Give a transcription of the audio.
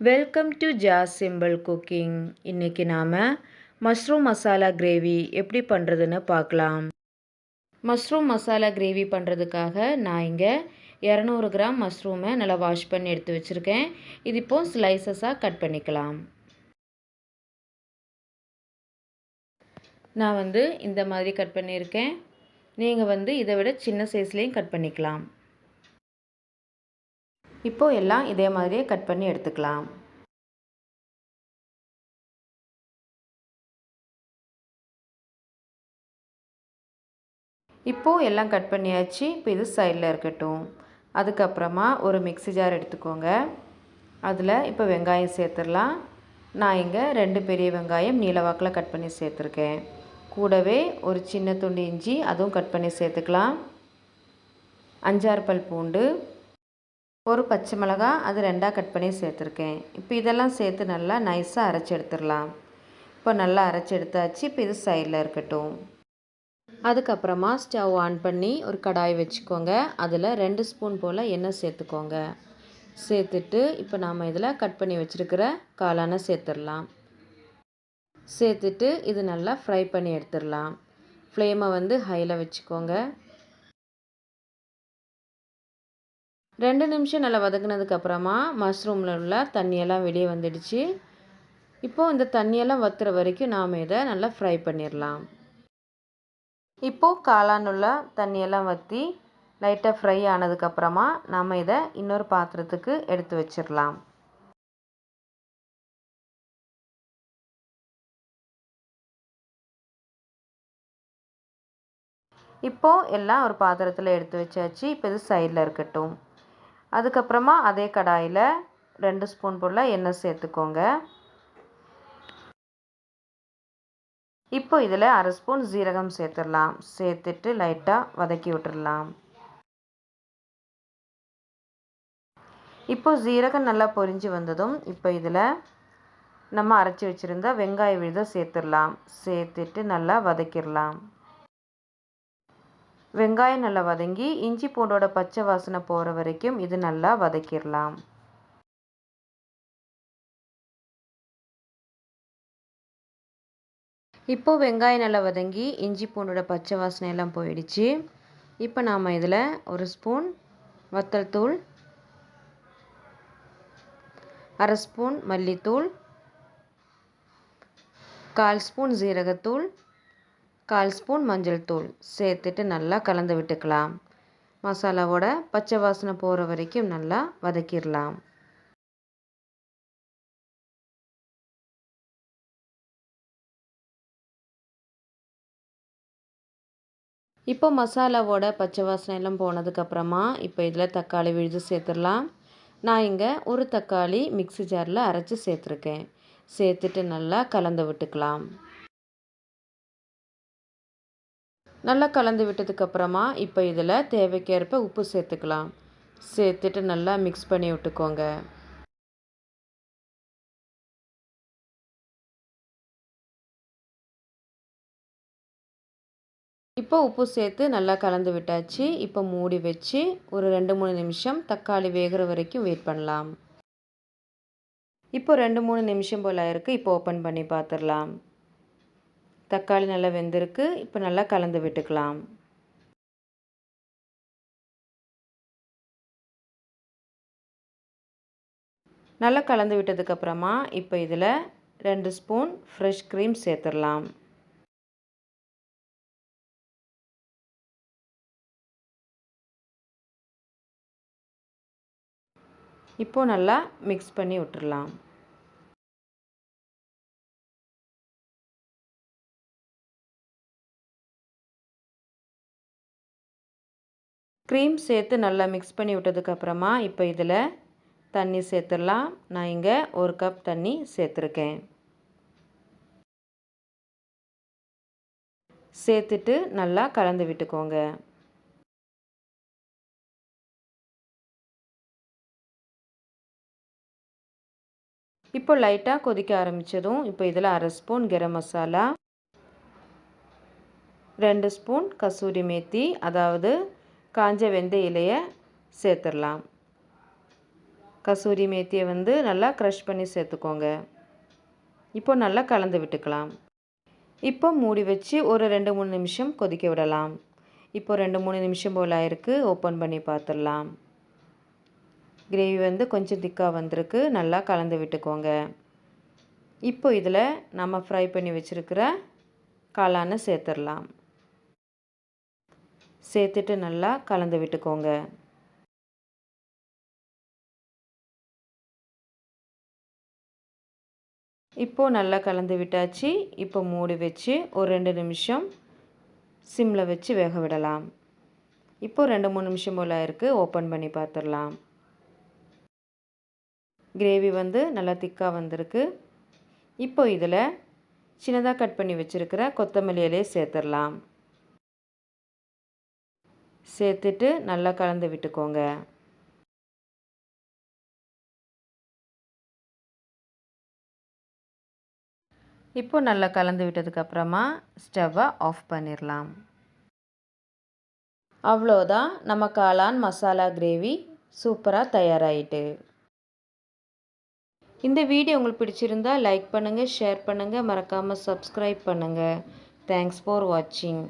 Welcome to Jas simple cooking. இன்றைக்கி நாம் mushroom masala gravy எப்படி பண்ணுறதுன்னு பார்க்கலாம். மஷ்ரூம் மசாலா கிரேவி பண்ணுறதுக்காக நான் இங்கே 200 கிராம் மஷ்ரூமை நல்லா வாஷ் பண்ணி எடுத்து வச்சுருக்கேன். இது இப்போது ஸ்லைசஸாக கட் பண்ணிக்கலாம். நான் இந்த மாதிரி கட் பண்ணியிருக்கேன். நீங்கள் இதை விட சின்ன சைஸ்லேயும் கட் பண்ணிக்கலாம். இப்போது எல்லாம் இதே மாதிரியே கட் பண்ணி எடுத்துக்கலாம். இப்போது எல்லாம் கட் பண்ணியாச்சு. இப்போ இது சைடில் இருக்கட்டும். அதுக்கப்புறமா ஒரு மிக்ஸி ஜார் எடுத்துக்கோங்க. அதில் இப்போ வெங்காயம் சேர்த்துடலாம். நான் இங்கே 2 பெரிய வெங்காயம் நீல வாக்கில் கட் பண்ணி சேர்த்துருக்கேன். கூடவே ஒரு சின்ன துண்டு இஞ்சி அதுவும் கட் பண்ணி சேர்த்துக்கலாம். 5-6 பல் பூண்டு, ஒரு பச்சை மிளகாய் அது 2ஆக கட் பண்ணி சேர்த்துருக்கேன். இப்போ இதெல்லாம் சேர்த்து நல்லா நைஸாக அரைச்சி எடுத்துடலாம். இப்போ நல்லா அரைச்சி எடுத்தாச்சு. இப்போ இது சைடில் இருக்கட்டும். அதுக்கப்புறமா ஸ்டவ் ஆன் பண்ணி ஒரு கடாய் வச்சுக்கோங்க. அதில் 2 ஸ்பூன் போல் எண்ணெய் சேர்த்துக்கோங்க. சேர்த்துட்டு இப்போ நாம் இதில் கட் பண்ணி வச்சுருக்கிற காளானை சேர்த்துடலாம். சேர்த்துட்டு இது நல்லா ஃப்ரை பண்ணி எடுத்துடலாம். ஃப்ளேமை ஹையில் வச்சுக்கோங்க. 2 நிமிஷம் நல்லா வதங்கினதுக்கப்புறமா மஷ்ரூமில் உள்ள தண்ணியெல்லாம் வெளியே வந்துடுச்சு. இப்போது இந்த தண்ணியெல்லாம் வற்றுற வரைக்கும் நாம் இதை நல்லா ஃப்ரை பண்ணிடலாம். இப்போது காளான் உள்ள தண்ணியெல்லாம் வற்றி லைட்டாக ஃப்ரை ஆனதுக்கப்புறமா நாம் இதை இன்னொரு பாத்திரத்துக்கு எடுத்து வச்சிடலாம். இப்போது எல்லாம் ஒரு பாத்திரத்தில் எடுத்து வச்சாச்சு. இப்போ இது சைடில் இருக்கட்டும். அதுக்கப்புறமா அதே கடாயில் 2 ஸ்பூன் போல் எண்ணெய் சேர்த்துக்கோங்க. இப்போ இதில் 1/2 ஸ்பூன் ஜீரகம் சேர்த்துடலாம். சேர்த்துட்டு லைட்டாக வதக்கி விட்டுடலாம். இப்போ ஜீரகம் நல்லா பொரிஞ்சு வந்ததும் இப்போ இதில் நம்ம அரைச்சி வச்சுருந்த வெங்காய விழுதை சேர்த்துடலாம். சேர்த்துட்டு நல்லா வதக்கிடலாம். வெங்காயம் நல்லா வதங்கி இஞ்சி பூண்டோட பச்சை வாசனை போகிற வரைக்கும் இது நல்லா வதக்கிடலாம். இப்போது வெங்காயம் நல்லா வதங்கி இஞ்சி பூண்டோட பச்சை வாசனை எல்லாம் போயிடுச்சு. இப்போ நாம் இதில் 1 ஸ்பூன் வத்தல் தூள், 1/2 ஸ்பூன் மல்லித்தூள், 1/4 ஸ்பூன் ஜீரகத்தூள், 1/4 ஸ்பூன் மஞ்சள் தூள் சேர்த்துட்டு நல்லா கலந்து விட்டுக்கலாம். மசாலாவோட பச்சை வாசனை போகிற வரைக்கும் நல்லா வதக்கிடலாம். இப்போ மசாலாவோட பச்சை வாசனை எல்லாம் போனதுக்கப்புறமா இப்போ இதில் தக்காளி விழுது சேர்த்துடலாம். நான் இங்கே ஒரு தக்காளி மிக்ஸி ஜாரில் அரைச்சி சேர்த்துருக்கேன். சேர்த்துட்டு நல்லா கலந்து விட்டுக்கலாம். நல்லா கலந்து விட்டதுக்கப்புறமா இப்போ இதில் தேவைக்கேற்ப உப்பு சேர்த்துக்கலாம். சேர்த்துட்டு நல்லா மிக்ஸ் பண்ணி விட்டுக்கோங்க. இப்போ உப்பு சேர்த்து நல்லா கலந்து விட்டாச்சு. இப்போ மூடி வச்சு ஒரு 2-3 நிமிஷம் தக்காளி வேகிற வரைக்கும் வெயிட் பண்ணலாம். இப்போ 2-3 நிமிஷம் போல் இருக்குது. இப்போ ஓப்பன் பண்ணி பார்த்துடலாம். தக்காளி நல்லா வெந்திருக்கு. இப்போ நல்லா கலந்து விட்டுக்கலாம். நல்லா கலந்து விட்டதுக்கப்புறமா இப்போ இதில் 2 ஸ்பூன் ஃப்ரெஷ் க்ரீம் சேர்த்துடலாம். இப்போ நல்லா மிக்ஸ் பண்ணி விட்டுடலாம். க்ரீம் சேர்த்து நல்லா மிக்ஸ் பண்ணி விட்டதுக்கப்புறமா இப்போ இதில் தண்ணி சேர்த்துடலாம். நான் இங்கே 1 கப் தண்ணி சேர்த்துருக்கேன். சேர்த்துட்டு நல்லா கலந்து விட்டுக்கோங்க. இப்போ லைட்டாக கொதிக்க ஆரம்பித்ததும் இப்போ இதில் 1/2 ஸ்பூன் கரம் மசாலா, 2 ஸ்பூன் கசூரி மேத்தி அதாவது காஞ்ச வெந்தய இலையை சேர்த்துடலாம். கசூரி மேத்தியை வந்து நல்லா க்ரஷ் பண்ணி சேர்த்துக்கோங்க. இப்போ நல்லா கலந்து விட்டுக்கலாம். இப்போ மூடி வச்சு ஒரு 2-3 நிமிஷம் கொதிக்க விடலாம். இப்போ 2-3 நிமிஷம் போல் ஆயிருக்கு. ஓப்பன் பண்ணி பார்த்துடலாம். கிரேவி வந்து கொஞ்சம் திக்காக வந்திருக்கு. நல்லா கலந்து விட்டுக்கோங்க. இப்போ இதில் நம்ம ஃப்ரை பண்ணி வச்சுருக்கிற காளானை சேர்த்துடலாம். சேர்த்துட்டு நல்லா கலந்து விட்டுக்கோங்க. இப்போது நல்லா கலந்து விட்டாச்சு. இப்போ மூடி வச்சு ஒரு 2 நிமிஷம் சிம்மில் வச்சு வேக விடலாம். இப்போ 2-3 நிமிஷம் போல் ஆயிருக்கு. ஓப்பன் பண்ணி பார்த்துடலாம். கிரேவி வந்து நல்லா திக்காக வந்திருக்கு. இப்போ இதில் சின்னதாக கட் பண்ணி வச்சுருக்கிற கொத்தமல்லி இலையை சேர்த்துடலாம். சேர்த்துட்டு நல்லா கலந்து விட்டுக்கோங்க. இப்போ நல்லா கலந்து விட்டதுக்கப்புறமா ஸ்டவ்வை ஆஃப் பண்ணிடலாம். அவ்வளோதான், நம்ம காளான் மசாலா கிரேவி சூப்பராக தயாராகிட்டு. இந்த வீடியோ உங்களுக்கு பிடிச்சிருந்தா லைக் பண்ணுங்கள், ஷேர் பண்ணுங்கள், மறக்காமல் சப்ஸ்கிரைப் பண்ணுங்கள். தேங்க்ஸ் ஃபார் வாட்சிங்.